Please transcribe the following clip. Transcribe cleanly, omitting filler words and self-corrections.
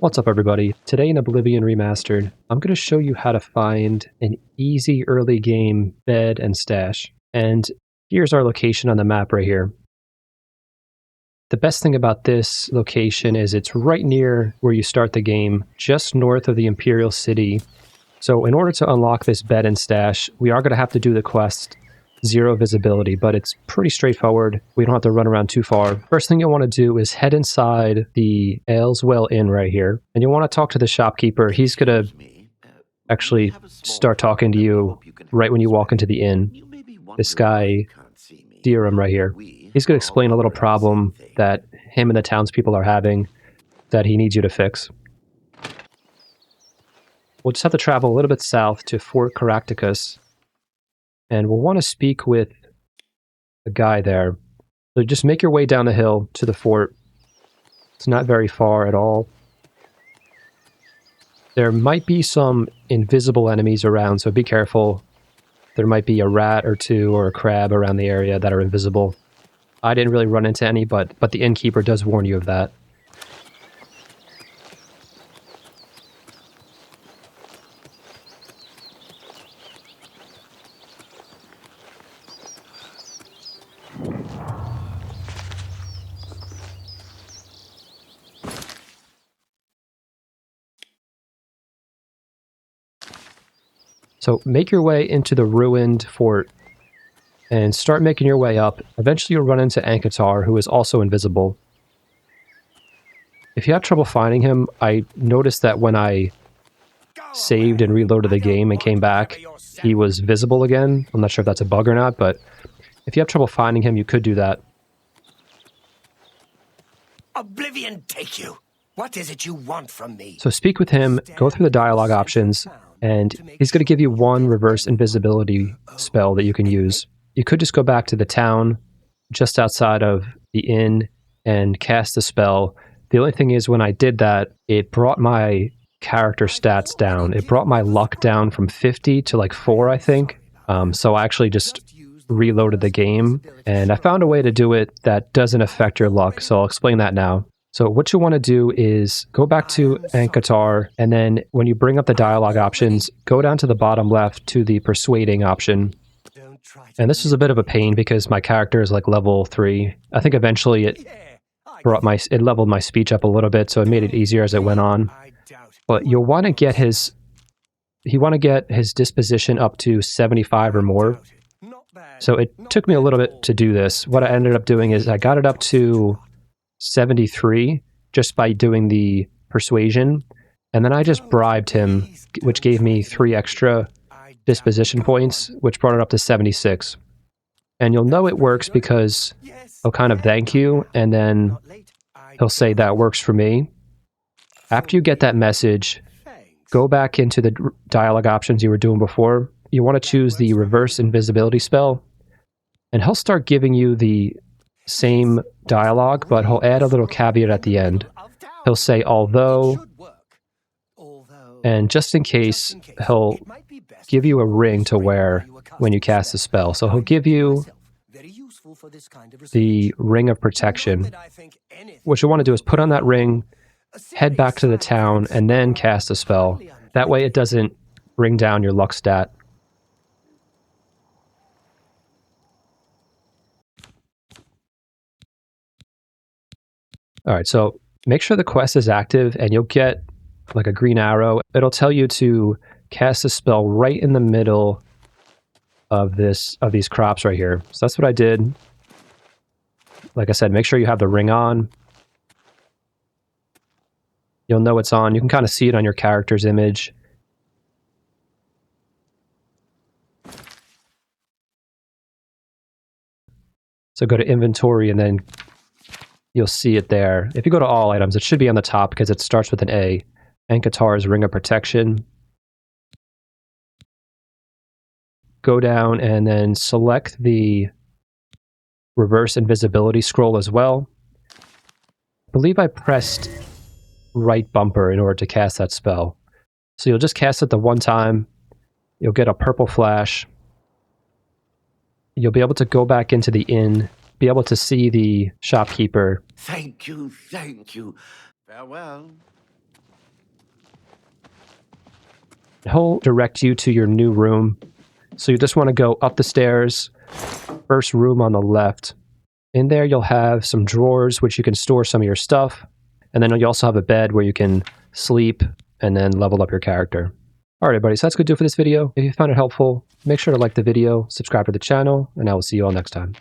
What's up everybody? Today in Oblivion Remastered, I'm going to show you how to find an easy early game bed and stash. And here's our location on the map right here. The best thing about this location is it's right near where you start the game, just north of the Imperial City. So in order to unlock this bed and stash, we are going to have to do the quest Zero Visibility, but it's pretty straightforward. We don't have to run around too far. First thing you'll want to do is head inside the Ayleswell Inn right here, and you'll want to talk to the shopkeeper. He's going to actually start talking to you right when you walk into the inn. This guy, Deerham right here, he's going to explain a little problem that him and the townspeople are having that he needs you to fix. We'll just have to travel a little bit south to Fort Caractacus, and we'll want to speak with the guy there. So just make your way down the hill to the fort. It's not very far at all. There might be some invisible enemies around, so be careful. There might be a rat or two or a crab around the area that are invisible. I didn't really run into any, but the innkeeper does warn you of that. So make your way into the ruined fort and start making your way up. Eventually you'll run into Ankatar, who is also invisible. If you have trouble finding him, I noticed that when I saved and reloaded the game and came back, he was visible again. I'm not sure if that's a bug or not, but if you have trouble finding him, you could do that. Oblivion take you! What is it you want from me? So speak with him, go through the dialogue options, and he's going to give you one reverse invisibility spell that you can use. You could just go back to the town just outside of the inn and cast the spell. The only thing is, when I did that, it brought my character stats down. It brought my luck down from 50 to like 4, I think. So I actually just reloaded the game, and I found a way to do it that doesn't affect your luck, so I'll explain that now. So what you want to do is go back to Ankatar, and then when you bring up the dialogue options, go down to the bottom left to the persuading option. And this is a bit of a pain because my character is like level 3. I think eventually it leveled my speech up a little bit, so it made it easier as it went on. But you'll want to get his disposition up to 75 or more. So it took me a little bit to do this. What I ended up doing is I got it up to 73 just by doing the persuasion, and then I just bribed him, which gave me 3 extra disposition points, which brought it up to 76. And you'll know it works because he'll kind of thank you, and then he'll say that works for me. After you get that message, go back into the dialogue options you were doing before. You want to choose the reverse invisibility spell, and he'll start giving you the same dialogue, but he'll add a little caveat at the end. He'll say, although, and just in case, he'll give you a ring to wear when you cast the spell. So he'll give you the ring of protection. What you want to do is put on that ring, head back to the town, and then cast the spell. That way it doesn't bring down your luck stat. Alright, so make sure the quest is active, and you'll get like a green arrow. It'll tell you to cast a spell right in the middle of these crops right here. So that's what I did. Like I said, make sure you have the ring on. You'll know it's on. You can kind of see it on your character's image. So go to inventory, and then you'll see it there. If you go to all items, it should be on the top because it starts with an A. Ankatar's Ring of Protection. Go down and then select the reverse invisibility scroll as well. I believe I pressed right bumper in order to cast that spell. So you'll just cast it the one time. You'll get a purple flash. You'll be able to go back into the inn, be able to see the shopkeeper. Thank you, thank you. Farewell. He'll direct you to your new room. So you just want to go up the stairs, first room on the left. In there, you'll have some drawers which you can store some of your stuff. And then you also have a bed where you can sleep and then level up your character. All right, everybody, so that's going to do it for this video. If you found it helpful, make sure to like the video, subscribe to the channel, and I will see you all next time.